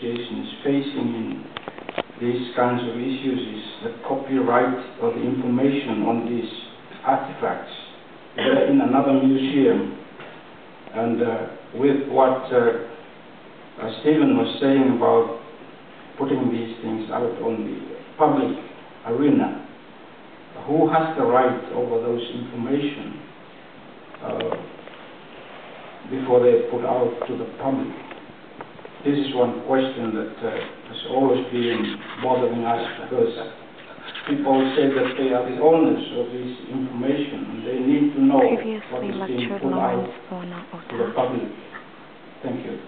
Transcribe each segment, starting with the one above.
Association is facing in these kinds of issues is the copyright or the information on these artifacts. They're in another museum, and with what Stephen was saying about putting these things out on the public arena, who has the right over those information before they're put out to the public? This is one question that has always been bothering us, because people say that they are the owners of this information and they need to know what is being put out to the public. Thank you.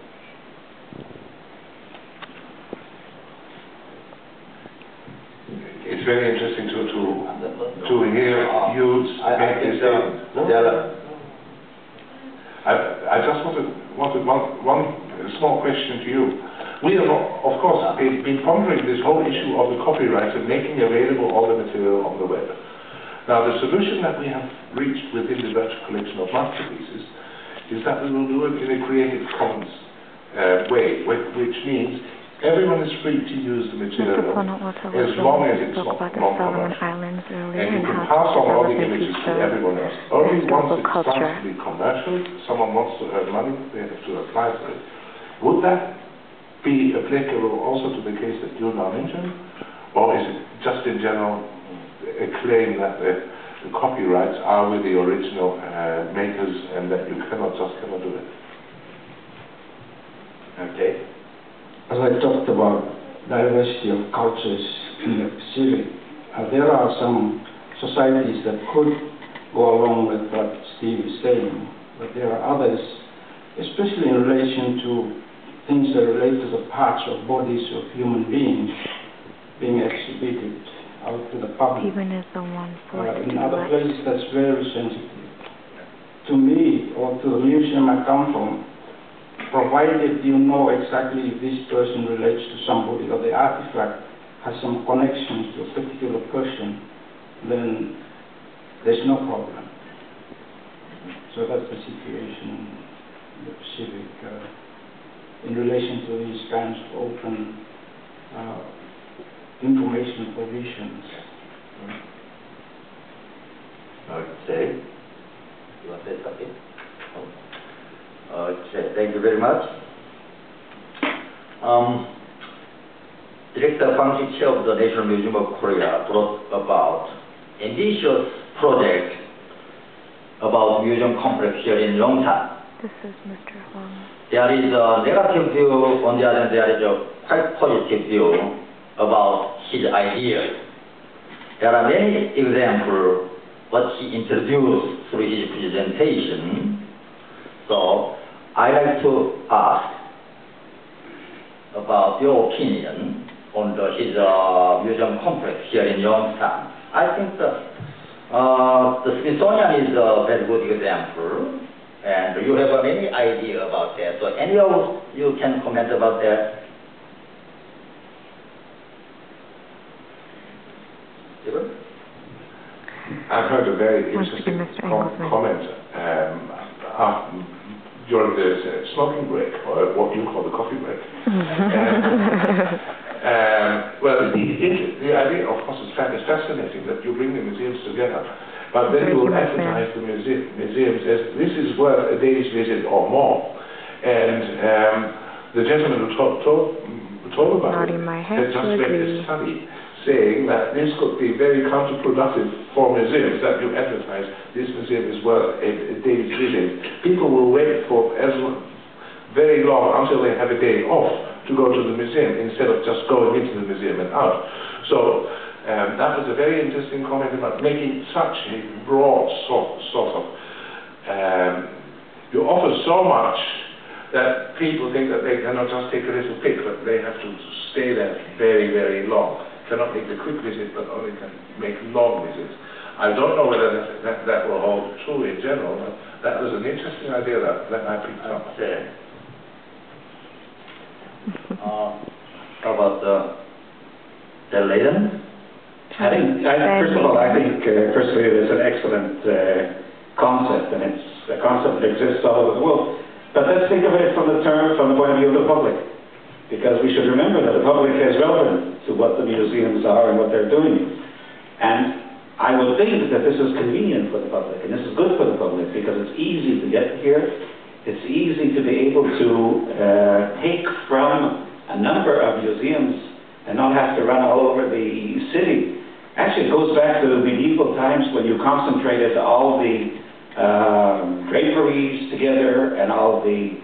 It's very interesting to hear you make this statement. I just wanted one small question to you. We have, of course, been pondering this whole issue of the copyright and making available all the material on the web. Now, the solution that we have reached within the virtual collection of masterpieces is that we will do it in a Creative Commons way, which means everyone is free to use the material as long as it's not non-commercial. And you can pass on all the images to everyone else. Only once it starts to be commercial, someone wants to earn money, they have to apply for it. Would that be applicable also to the case that you now mentioned? Or is it just in general a claim that the copyrights are with the original makers and that you cannot do it? Okay. As I talked about diversity of cultures in the Pacific, there are some societies that could go along with what Steve is saying, but there are others, especially in relation to things that relate to the parts of bodies of human beings being exhibited out to the public. Even as the one forced in other places, that's very sensitive. To me, or to the museum I come from, provided you know exactly if this person relates to somebody or the artifact has some connections to a particular person, then there's no problem. So that's the situation in the Pacific in relation to these kinds of open information provisions. Okay. You want to say something? Okay, thank you very much. Director Fang Shi, Chair of the National Museum of Korea, brought about ambitious project about museum complex here in Yongsan. This is Mr. Huang. There is a negative view, on the other hand, there is a quite positive view about his ideas. There are many examples what he introduced through his presentation. So, I'd like to ask about your opinion on his museum complex here in Yongsan. I think the Smithsonian is a very good example, and you have any idea about that. So, any of you can comment about that? Stephen? I've heard a very interesting comment during the smoking break, or what you call the coffee break. Well, the idea, of course, is fascinating that you bring the museums together, but then you will advertise the museums as this is worth a day's visit or more. And the gentleman who told about it had just read a study saying that this could be very counterproductive for museums, that you advertise this museum is worth a day's visit. People will wait for very long until they have a day off to go to the museum instead of just going into the museum and out. So that was a very interesting comment about making such a broad sort of you offer so much that people think that they cannot just take a little pic, but they have to stay there very, very long. Cannot make the quick visit, but only can make long visits. I don't know whether that will hold true in general, but that was an interesting idea that I picked up. Okay. How about Ben-Natan? First of all, I think firstly it is an excellent concept, and it's a concept that exists all over the world. But let's think of it from the point of view of the public. because we should remember that the public is relevant to what the museums are and what they're doing. And I would think that this is convenient for the public, and this is good for the public, because it's easy to get here. It's easy to be able to take from a number of museums and not have to run all over the city. Actually, it goes back to medieval times when you concentrated all the draperies together and all the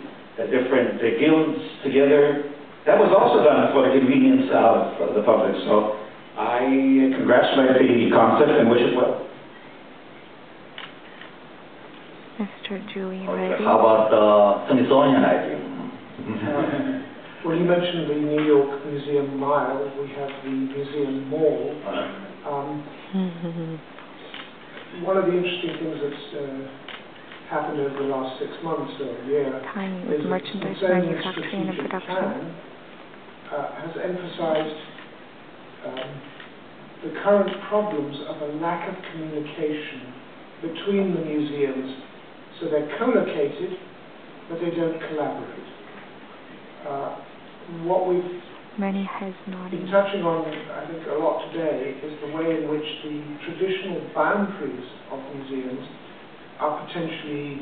different guilds together. That was also done for the convenience of the public. So I congratulate the concept and wish it well. Mr. Julian Reddy. How about the Smithsonian idea? Well, you mentioned the New York Museum Mile. We have the Museum Mall. One of the interesting things that's happened over the last 6 months or a year Timing is with merchandise the manufacturing and production. plan has emphasized the current problems of a lack of communication between the museums. So they're co-located, but they don't collaborate. What we've Many has not. been touching on, I think, a lot today is the way in which the traditional boundaries of museums are potentially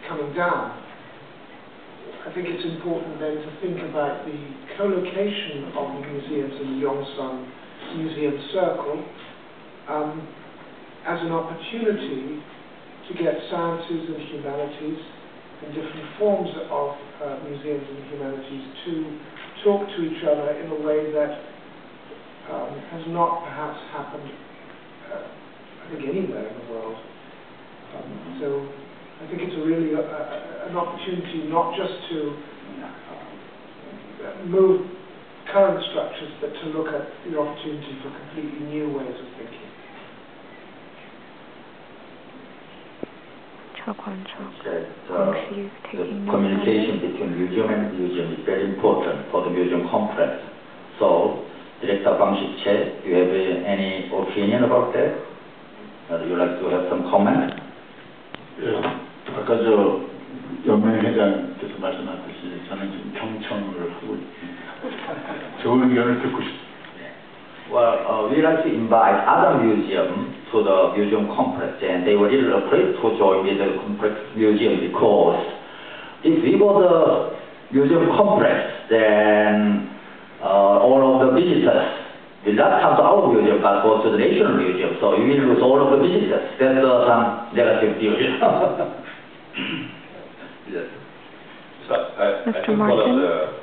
coming down. I think it's important then to think about the co-location of the museums in the Yongsan Museum Circle as an opportunity to get sciences and humanities and different forms of museums and humanities to talk to each other in a way that has not perhaps happened, I think, anywhere in the world. So I think it's really an opportunity not just to move current structures, but to look at the opportunity for completely new ways of thinking. The communication between museum and museum is very important for the museum complex. So, Director Bang Shik-che, do you have any opinion about that? Would you like to have some comment? 아까 연맹 회장께서 말씀하셨듯이 저는 지금 경청을 하고 있습니다. 좋은 의견을 듣고 싶습니다. Well, we like to invite other museums to the museum complex, and they were really afraid to join with the complex museum because if we go to the museum complex, then all of the visitors will not come to our museum but go to the national museum, so we will lose all of the visitors. That's some negative view. Yes. So I Mr. think Martin? one of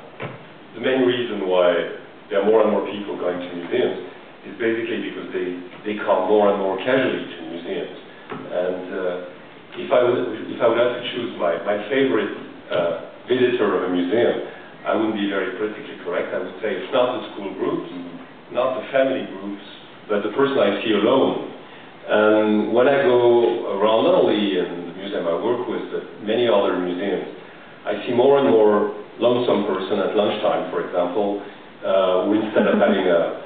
the main reason why there are more and more people going to museums is basically because they come more and more casually to museums. And if I would have to choose my favorite visitor of a museum, I wouldn't be very politically correct. I would say it's not the school groups, not the family groups, but the person I see alone. And when I go around, not only in the museum I work with, but many other museums, I see more and more lonesome person at lunchtime, for example, who instead of having a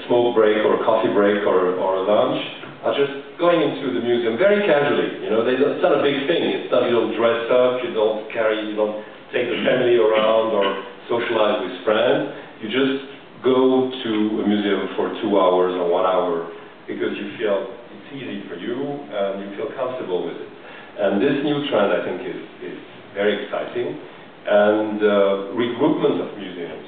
smoke break or a coffee break or a lunch, are just going into the museum very casually. You know, it's not a big thing. It's not, you don't dress up, you don't take the family around or socialize with friends. You just go to a museum for 2 hours or 1 hour because you feel it's easy for you and you feel comfortable with it. And this new trend, I think, is very exciting. And regroupment of museums